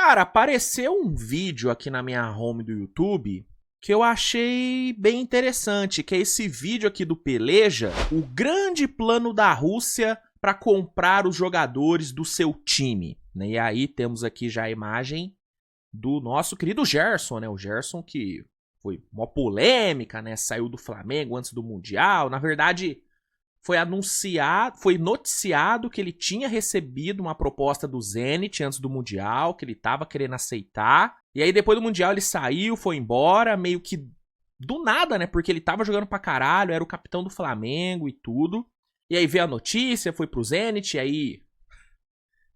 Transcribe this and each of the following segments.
Cara, apareceu um vídeo aqui na minha home do YouTube que eu achei bem interessante, que é esse vídeo aqui do Peleja, o grande plano da Rússia para comprar os jogadores do seu time, né? E aí temos aqui já a imagem do nosso querido Gerson, né? O Gerson que foi uma polêmica, né? Saiu do Flamengo antes do Mundial. Na verdade, foi noticiado que ele tinha recebido uma proposta do Zenit antes do Mundial, que ele tava querendo aceitar. E aí depois do Mundial ele saiu, foi embora, meio que do nada, né? Porque ele tava jogando pra caralho, era o capitão do Flamengo e tudo. E aí veio a notícia, foi pro Zenit, e aí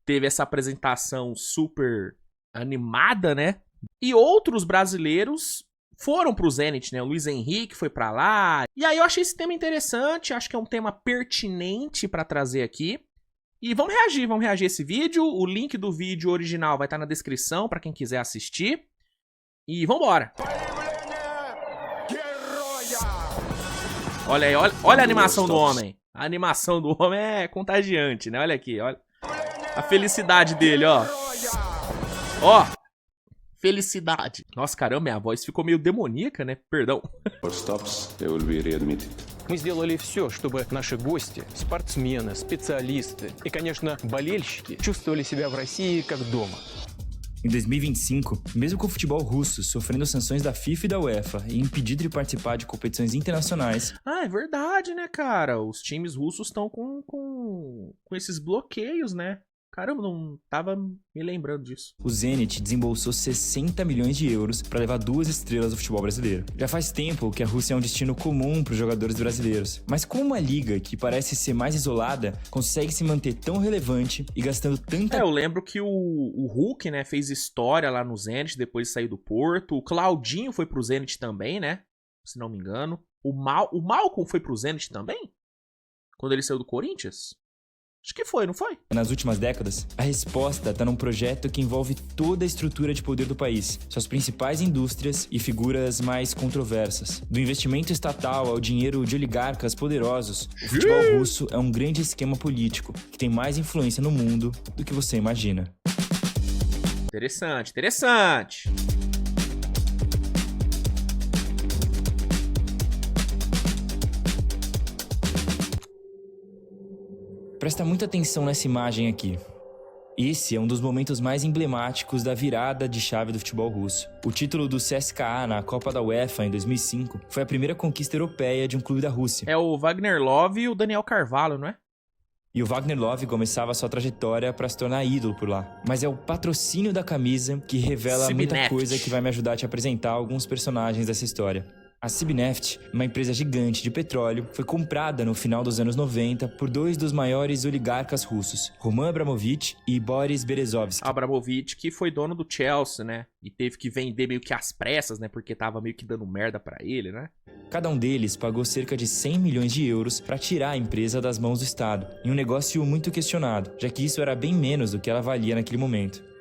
teve essa apresentação super animada, né? E outros brasileiros foram pro Zenit, né? O Luiz Henrique foi pra lá. E aí eu achei esse tema interessante, acho que é um tema pertinente pra trazer aqui. E vamos reagir a esse vídeo. O link do vídeo original vai estar na descrição pra quem quiser assistir. E vambora! Olha aí, olha a animação do homem. A animação do homem é contagiante, né? Olha aqui, olha a felicidade dele, ó. Ó, felicidade. Nossa, caramba, minha voz ficou meio demoníaca, né? Perdão. Мы сделали все, чтобы наши гости, спортсмены, специалисты и, конечно, болельщики чувствовали себя в России как дома. Em 2025, mesmo com o futebol russo sofrendo sanções da FIFA e da UEFA e impedido de participar de competições internacionais... Ah, é verdade, né, cara? Os times russos estão com esses bloqueios, né? Caramba, não tava me lembrando disso. O Zenit desembolsou 60 milhões de euros para levar 2 estrelas do futebol brasileiro. Já faz tempo que a Rússia é um destino comum para os jogadores brasileiros. Mas como uma liga que parece ser mais isolada consegue se manter tão relevante e gastando tanta... Eu lembro que o Hulk, né, fez história lá no Zenit depois de sair do Porto. O Claudinho foi pro Zenit também, né? Se não me engano. O Malcolm foi pro Zenit também? Quando ele saiu do Corinthians? Acho que foi, não foi? Nas últimas décadas, a resposta está num projeto que envolve toda a estrutura de poder do país, suas principais indústrias e figuras mais controversas. Do investimento estatal ao dinheiro de oligarcas poderosos, o futebol russo é um grande esquema político que tem mais influência no mundo do que você imagina. Interessante, interessante. Presta muita atenção nessa imagem aqui. Esse é um dos momentos mais emblemáticos da virada de chave do futebol russo. O título do CSKA na Copa da UEFA em 2005 foi a primeira conquista europeia de um clube da Rússia. É o Wagner Love e o Daniel Carvalho, não é? E o Wagner Love começava sua trajetória para se tornar ídolo por lá. Mas é o patrocínio da camisa que revela muita coisa que vai me ajudar a te apresentar alguns personagens dessa história. A Sibneft, uma empresa gigante de petróleo, foi comprada no final dos anos 90 por 2 dos maiores oligarcas russos, Roman Abramovich e Boris Berezovsky. Abramovich, que foi dono do Chelsea, né? E teve que vender meio que às pressas, né? Porque tava meio que dando merda pra ele, né? Cada um deles pagou cerca de 100 milhões de euros para tirar a empresa das mãos do Estado, em um negócio muito questionado, já que isso era bem menos do que ela valia naquele momento.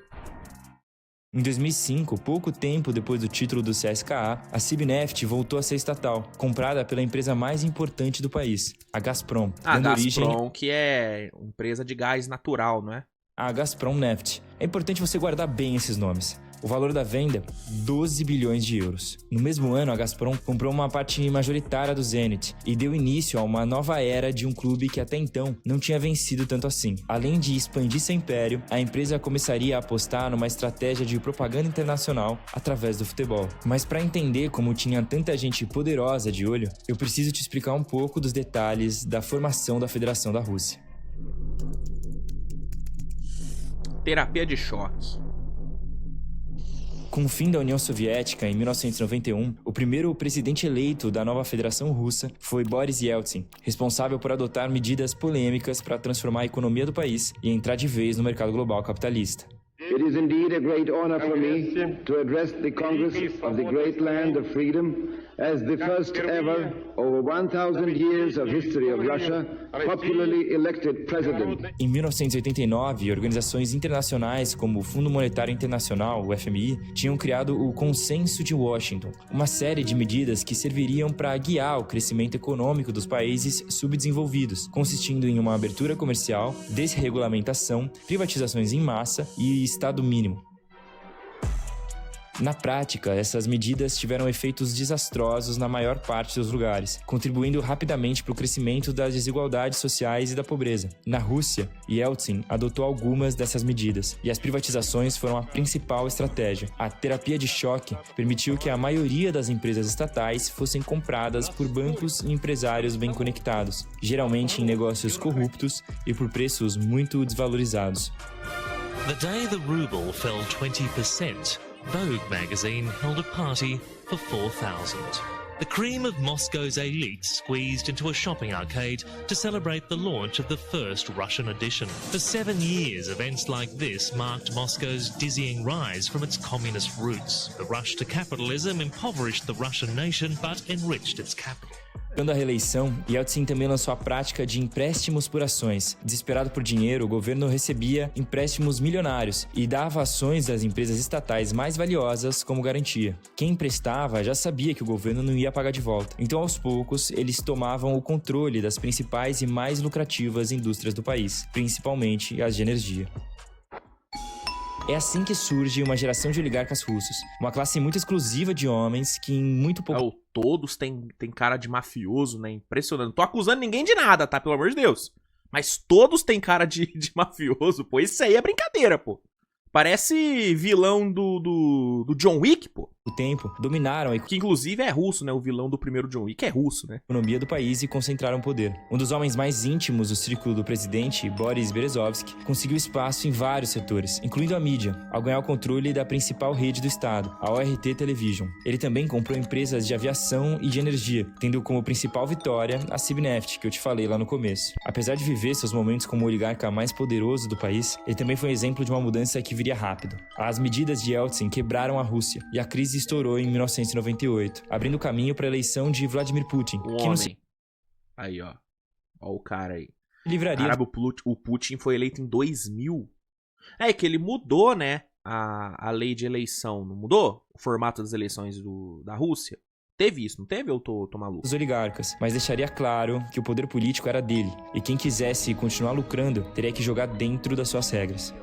Em 2005, pouco tempo depois do título do CSKA, a Sibneft voltou a ser estatal, comprada pela empresa mais importante do país, a Gazprom. A Gazprom, que é empresa de gás natural, não é? A Gazprom Neft. É importante você guardar bem esses nomes. O valor da venda, 12 bilhões de euros. No mesmo ano, a Gazprom comprou uma parte majoritária do Zenit e deu início a uma nova era de um clube que até então não tinha vencido tanto assim. Além de expandir seu império, a empresa começaria a apostar numa estratégia de propaganda internacional através do futebol. Mas para entender como tinha tanta gente poderosa de olho, eu preciso te explicar um pouco dos detalhes da formação da Federação da Rússia. Terapia de choque. Com o fim da União Soviética, em 1991, o primeiro presidente eleito da nova Federação Russa foi Boris Yeltsin, responsável por adotar medidas polêmicas para transformar a economia do país e entrar de vez no mercado global capitalista. It is indeed a great honor for me to address the Congress of the great land of freedom as the first ever, over 1,000 years of history of Russia, popularly elected president. Em 1989, organizações internacionais como o Fundo Monetário Internacional, o FMI, tinham criado o Consenso de Washington, uma série de medidas que serviriam para guiar o crescimento econômico dos países subdesenvolvidos, consistindo em uma abertura comercial, desregulamentação, privatizações em massa e Estado mínimo. Na prática, essas medidas tiveram efeitos desastrosos na maior parte dos lugares, contribuindo rapidamente para o crescimento das desigualdades sociais e da pobreza. Na Rússia, Yeltsin adotou algumas dessas medidas, e as privatizações foram a principal estratégia. A terapia de choque permitiu que a maioria das empresas estatais fossem compradas por bancos e empresários bem conectados, geralmente em negócios corruptos e por preços muito desvalorizados. The day the ruble fell 20%, Vogue magazine held a party for 4,000. The cream of Moscow's elite squeezed into a shopping arcade to celebrate the launch of the first Russian edition. For 7 years, events like this marked Moscow's dizzying rise from its communist roots. The rush to capitalism impoverished the Russian nation but enriched its capital. Quando a reeleição, Yeltsin também lançou a prática de empréstimos por ações. Desesperado por dinheiro, o governo recebia empréstimos milionários e dava ações das empresas estatais mais valiosas como garantia. Quem emprestava já sabia que o governo não ia pagar de volta. Então, aos poucos, eles tomavam o controle das principais e mais lucrativas indústrias do país, principalmente as de energia. É assim que surge uma geração de oligarcas russos, uma classe muito exclusiva de homens que em muito pouco... Todos têm cara de mafioso, né? Impressionante. Não tô acusando ninguém de nada, tá? Pelo amor de Deus. Mas todos têm cara de mafioso, pô. Isso aí é brincadeira, pô. Parece vilão do John Wick, pô. O tempo dominaram que inclusive é russo, né? O vilão do primeiro John Wick é russo, né? A economia do país e concentraram poder. Um dos homens mais íntimos do círculo do presidente, Boris Berezovsky, conseguiu espaço em vários setores, incluindo a mídia, ao ganhar o controle da principal rede do estado, a ORT Television. Ele também comprou empresas de aviação e de energia, tendo como principal vitória a Sibneft, que eu te falei lá no começo. Apesar de viver seus momentos como o oligarca mais poderoso do país, ele também foi um exemplo de uma mudança que viria rápido. As medidas de Yeltsin quebraram a Rússia e a crise estourou em 1998, abrindo caminho para a eleição de Vladimir Putin. Aí, ó. Ó o cara aí. Livraria. Caramba, o Putin foi eleito em 2000. É que ele mudou, né? A lei de eleição. Não mudou? O formato das eleições da Rússia. Teve isso, não teve? Ou eu tô maluco? Os oligarcas, mas deixaria claro que o poder político era dele. E quem quisesse continuar lucrando teria que jogar dentro das suas regras.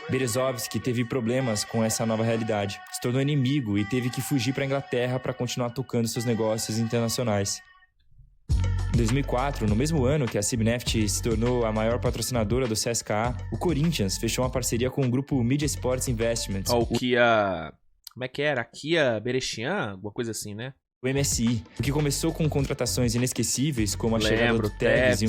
Berezovsky teve problemas com essa nova realidade, se tornou inimigo e teve que fugir para a Inglaterra para continuar tocando seus negócios internacionais. Em 2004, no mesmo ano que a Sibneft se tornou a maior patrocinadora do CSKA, o Corinthians fechou uma parceria com o grupo Media Sports Investments. O Kia... Como é que era? Kia Berechian? Alguma coisa assim, né? O MSI, o que começou com contratações inesquecíveis, como a chegada do Tevez e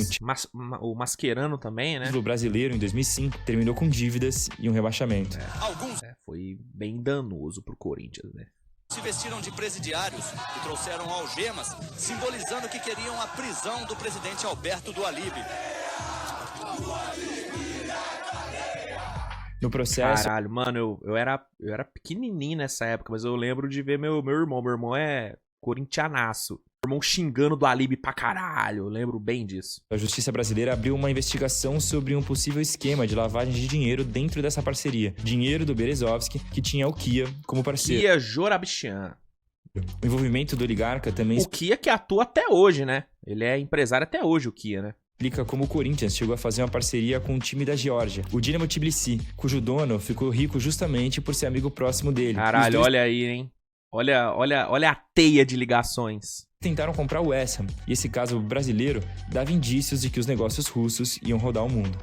o Mascherano também, né? O brasileiro, em 2005, terminou com dívidas e um rebaixamento. Foi bem danoso pro Corinthians, né? Se vestiram de presidiários e trouxeram algemas, simbolizando que queriam a prisão do presidente Alberto do Alib. No processo... Caralho, mano, eu era pequenininho nessa época, mas eu lembro de ver meu irmão. Meu irmão é corintianaço. Meu irmão xingando do Alib pra caralho. Eu lembro bem disso. A justiça brasileira abriu uma investigação sobre um possível esquema de lavagem de dinheiro dentro dessa parceria. Dinheiro do Berezovsky, que tinha o Kia como parceiro. Kia Jorabichian. O envolvimento do oligarca também... O Kia que atua até hoje, né? Ele é empresário até hoje, o Kia, né? Explica como o Corinthians chegou a fazer uma parceria com o time da Geórgia, o Dinamo Tbilisi, cujo dono ficou rico justamente por ser amigo próximo dele. Caralho, olha aí, hein? Olha a teia de ligações. Tentaram comprar o West Ham, e esse caso brasileiro dava indícios de que os negócios russos iam rodar o mundo.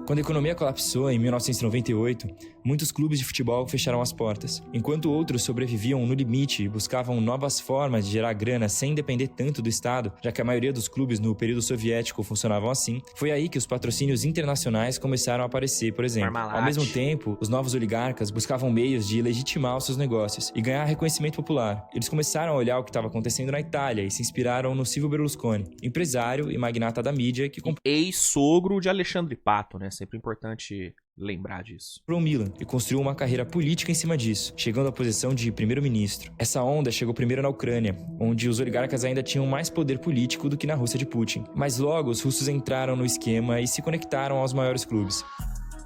Quando a economia colapsou em 1998, muitos clubes de futebol fecharam as portas. Enquanto outros sobreviviam no limite e buscavam novas formas de gerar grana sem depender tanto do Estado, já que a maioria dos clubes no período soviético funcionavam assim, foi aí que os patrocínios internacionais começaram a aparecer, por exemplo. Parmalat. Ao mesmo tempo, os novos oligarcas buscavam meios de legitimar os seus negócios e ganhar reconhecimento popular. Eles começaram a olhar o que estava acontecendo na Itália e se inspiraram no Silvio Berlusconi, empresário e magnata da mídia que ex-sogro de Alexandre Pato, né? Sempre importante lembrar disso. Comprou o Milan e construiu uma carreira política em cima disso, chegando à posição de primeiro-ministro. Essa onda chegou primeiro na Ucrânia, onde os oligarcas ainda tinham mais poder político do que na Rússia de Putin. Mas logo os russos entraram no esquema e se conectaram aos maiores clubes.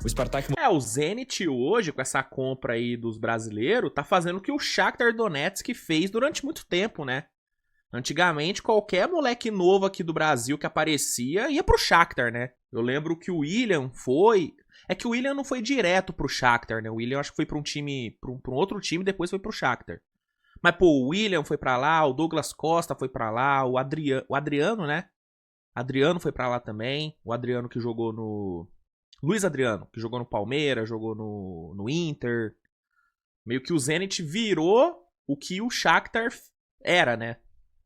O Spartak... o Zenit hoje, com essa compra aí dos brasileiros, tá fazendo o que o Shakhtar Donetsk fez durante muito tempo, né? Antigamente, qualquer moleque novo aqui do Brasil que aparecia ia pro Shakhtar, né? Eu lembro que o William foi... É que o William não foi direto pro Shakhtar, né? O William acho que foi pra um time, pra um outro time, depois foi pro Shakhtar. Mas, pô, o William foi pra lá, o Douglas Costa foi pra lá, o Adriano, né? Adriano foi pra lá também. O Adriano que jogou no... Luiz Adriano, que jogou no Palmeiras, jogou no Inter. Meio que o Zenit virou o que o Shakhtar era, né?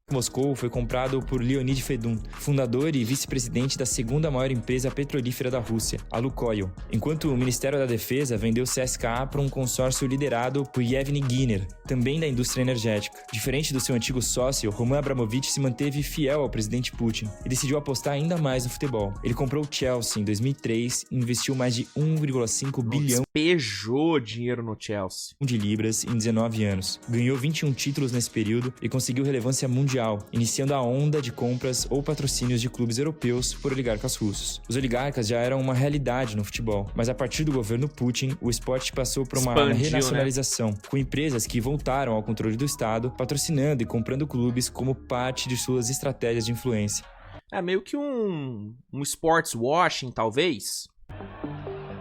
Moscou foi comprado por Leonid Fedun, fundador e vice-presidente da segunda maior empresa petrolífera da Rússia, a Lukoil, enquanto o Ministério da Defesa vendeu CSKA para um consórcio liderado por Yevgeny Giner, também da indústria energética. Diferente do seu antigo sócio, Roman Abramovich se manteve fiel ao presidente Putin e decidiu apostar ainda mais no futebol. Ele comprou o Chelsea em 2003 e investiu mais de 1,5 bilhão Despejou dinheiro no Chelsea de libras em 19 anos. Ganhou 21 títulos nesse período e conseguiu relevância mundial, iniciando a onda de compras ou patrocínios de clubes europeus por oligarcas russos. Os oligarcas já eram uma realidade no futebol, mas a partir do governo Putin, o esporte passou por uma renacionalização, né? Com empresas que voltaram ao controle do Estado, patrocinando e comprando clubes como parte de suas estratégias de influência. É meio que um sports washing, talvez.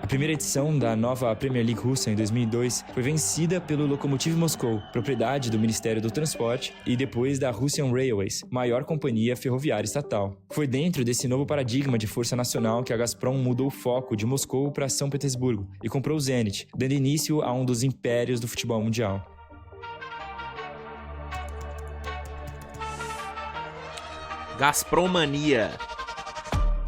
A primeira edição da nova Premier League russa, em 2002, foi vencida pelo Lokomotiv Moscow, propriedade do Ministério do Transporte, e depois da Russian Railways, maior companhia ferroviária estatal. Foi dentro desse novo paradigma de força nacional que a Gazprom mudou o foco de Moscou para São Petersburgo e comprou o Zenit, dando início a um dos impérios do futebol mundial. Gazpromania.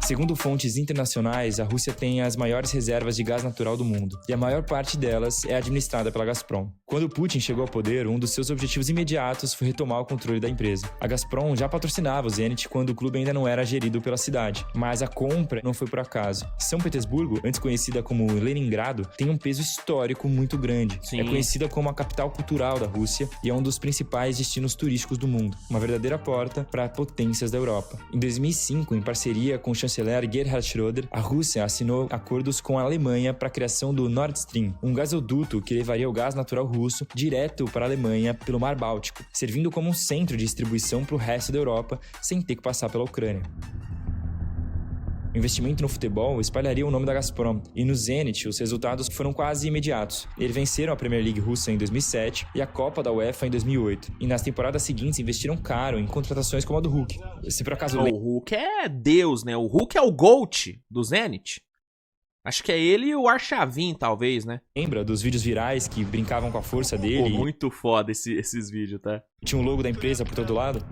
Segundo fontes internacionais, a Rússia tem as maiores reservas de gás natural do mundo, e a maior parte delas é administrada pela Gazprom. Quando Putin chegou ao poder, um dos seus objetivos imediatos foi retomar o controle da empresa. A Gazprom já patrocinava o Zenit quando o clube ainda não era gerido pela cidade, mas a compra não foi por acaso. São Petersburgo, antes conhecida como Leningrado, tem um peso histórico muito grande. Sim. É conhecida como a capital cultural da Rússia e é um dos principais destinos turísticos do mundo, uma verdadeira porta para potências da Europa. Em 2005, em parceria com o chanceler Gerhard Schröder, a Rússia assinou acordos com a Alemanha para a criação do Nord Stream, um gasoduto que levaria o gás natural russo direto para a Alemanha pelo Mar Báltico, servindo como um centro de distribuição para o resto da Europa, sem ter que passar pela Ucrânia. O investimento no futebol espalharia o nome da Gazprom, e no Zenit os resultados foram quase imediatos. Eles venceram a Premier League russa em 2007 e a Copa da UEFA em 2008, e nas temporadas seguintes investiram caro em contratações como a do Hulk. Se por acaso... O Hulk é Deus, né? O Hulk é o GOAT do Zenit. Acho que é ele e o Arshavin, talvez, né? Lembra dos vídeos virais que brincavam com a força dele? Pô, muito foda esses vídeos, tá? Tinha um logo da empresa por todo lado?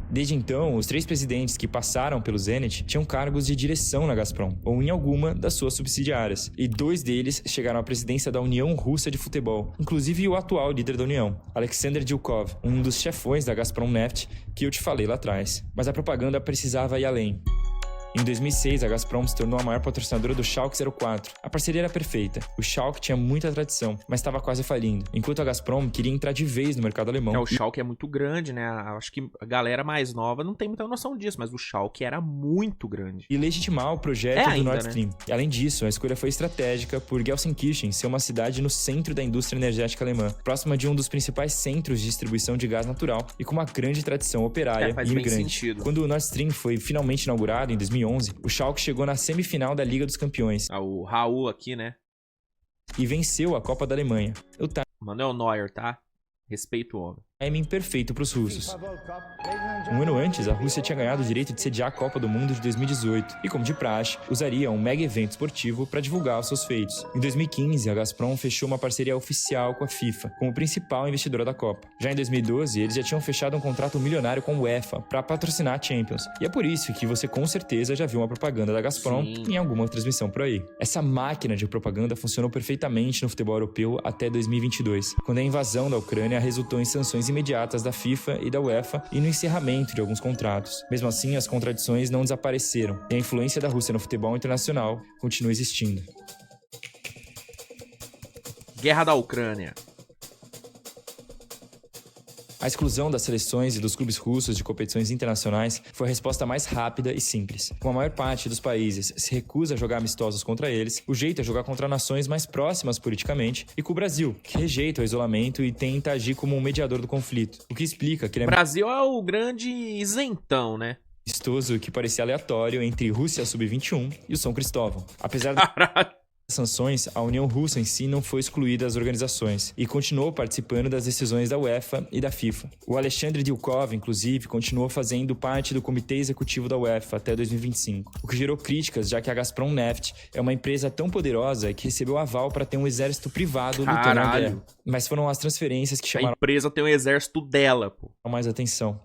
Desde então, os 3 presidentes que passaram pelo Zenit tinham cargos de direção na Gazprom, ou em alguma das suas subsidiárias, e 2 deles chegaram à presidência da União Russa de Futebol, inclusive o atual líder da União, Alexander Dilkov, um dos chefões da Gazprom Neft que eu te falei lá atrás. Mas a propaganda precisava ir além. Em 2006, a Gazprom se tornou a maior patrocinadora do Schalke 04. A parceria era perfeita. O Schalke tinha muita tradição, mas estava quase falindo, enquanto a Gazprom queria entrar de vez no mercado alemão. O Schalke é muito grande, né? Acho que a galera mais nova não tem muita noção disso, mas o Schalke era muito grande. E legitimar o projeto do Nord Stream. Né? E além disso, a escolha foi estratégica por Gelsenkirchen ser uma cidade no centro da indústria energética alemã, próxima de um dos principais centros de distribuição de gás natural e com uma grande tradição operária e imigrante. Quando o Nord Stream foi finalmente inaugurado em 2011, o Schalke chegou na semifinal da Liga dos Campeões. O Raul aqui, né? E venceu a Copa da Alemanha. Manuel Neuer, tá? Respeito o homem. Timing perfeito para os russos. Um ano antes, a Rússia tinha ganhado o direito de sediar a Copa do Mundo de 2018 e, como de praxe, usaria um mega evento esportivo para divulgar os seus feitos. Em 2015, a Gazprom fechou uma parceria oficial com a FIFA, como principal investidora da Copa. Já em 2012, eles já tinham fechado um contrato milionário com a UEFA para patrocinar a Champions. E é por isso que você com certeza já viu uma propaganda da Gazprom em alguma transmissão por aí. Essa máquina de propaganda funcionou perfeitamente no futebol europeu até 2022, quando a invasão da Ucrânia resultou em sanções imediatas da FIFA e da UEFA e no encerramento de alguns contratos. Mesmo assim, as contradições não desapareceram e a influência da Rússia no futebol internacional continua existindo. Guerra da Ucrânia. A exclusão das seleções e dos clubes russos de competições internacionais foi a resposta mais rápida e simples. Como a maior parte dos países se recusa a jogar amistosos contra eles, o jeito é jogar contra nações mais próximas politicamente e com o Brasil, que rejeita o isolamento e tenta agir como um mediador do conflito. O que explica que ele é O Brasil é o grande isentão, né? amistoso que parecia aleatório entre Rússia Sub-21 e o São Cristóvão. Apesar das Caralho. sanções, a União Russa em si não foi excluída das organizações e continuou participando das decisões da UEFA e da FIFA. O Alexandre Dilkov, inclusive, continuou fazendo parte do comitê executivo da UEFA até 2025, o que gerou críticas, já que a Gazprom Neft é uma empresa tão poderosa que recebeu aval para ter um exército privado lutando na Caralho. guerra. Mas foram as transferências que A chamaram empresa tem um exército dela, pô. mais atenção.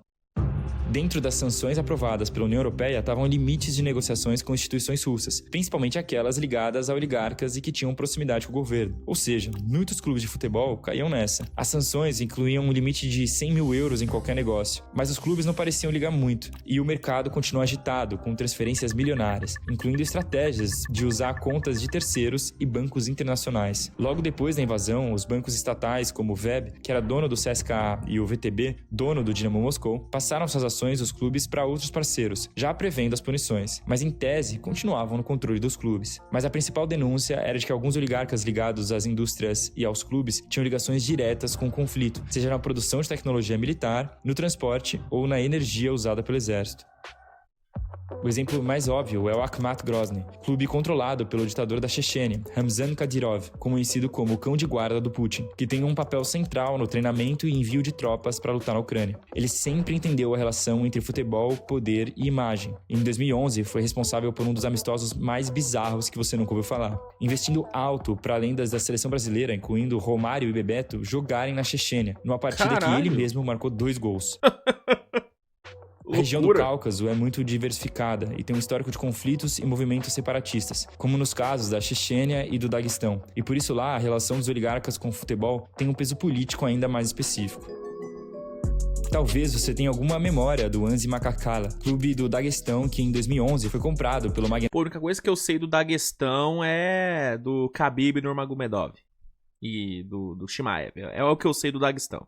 Dentro das sanções aprovadas pela União Europeia estavam limites de negociações com instituições russas, principalmente aquelas ligadas a oligarcas e que tinham proximidade com o governo. Ou seja, muitos clubes de futebol caíam nessa. As sanções incluíam um limite de 100 mil euros em qualquer negócio, mas os clubes não pareciam ligar muito, e o mercado continuou agitado, com transferências milionárias, incluindo estratégias de usar contas de terceiros e bancos internacionais. Logo depois da invasão, os bancos estatais, como o VEB, que era dono do CSKA, e o VTB, dono do Dinamo Moscou, passaram suas ações dos clubes para outros parceiros, já prevendo as punições, mas em tese continuavam no controle dos clubes. Mas a principal denúncia era de que alguns oligarcas ligados às indústrias e aos clubes tinham ligações diretas com o conflito, seja na produção de tecnologia militar, no transporte ou na energia usada pelo exército. O exemplo mais óbvio é o Akhmat Grozny, clube controlado pelo ditador da Chechênia, Ramzan Kadyrov, conhecido como o cão de guarda do Putin, que tem um papel central no treinamento e envio de tropas para lutar na Ucrânia. Ele sempre entendeu a relação entre futebol, poder e imagem. Em 2011, foi responsável por um dos amistosos mais bizarros que você nunca ouviu falar, investindo alto para lendas da seleção brasileira, incluindo Romário e Bebeto, jogarem na Chechênia, numa partida que ele mesmo marcou 2 gols. A região do Cáucaso é muito diversificada e tem um histórico de conflitos e movimentos separatistas, como nos casos da Chechênia e do Daguestão. E por isso lá, a relação dos oligarcas com o futebol tem um peso político ainda mais específico. Talvez você tenha alguma memória do Anzi Makakala, clube do Daguestão que em 2011 foi comprado pelo Magnata. Pô, a única coisa que eu sei do Daguestão é do Khabib Nurmagomedov. E do Shimaev. É o que eu sei do Daguestão.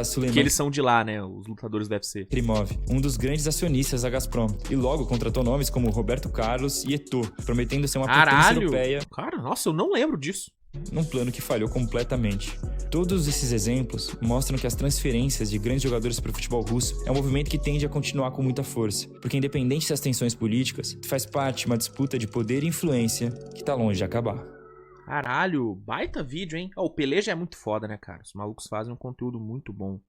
Suleiman Que eles são de lá, né? Os lutadores do UFC. Krimov, um dos grandes acionistas da Gazprom, e logo contratou nomes como Roberto Carlos e Eto'o, prometendo ser uma potência europeia. Cara, nossa, eu não lembro disso. Num plano que falhou completamente. Todos esses exemplos mostram que as transferências de grandes jogadores para o futebol russo é um movimento que tende a continuar com muita força, porque independente das tensões políticas, faz parte de uma disputa de poder e influência que tá longe de acabar. Caralho, baita vídeo, hein? O Pelé já é muito foda, né, cara? Os malucos fazem um conteúdo muito bom.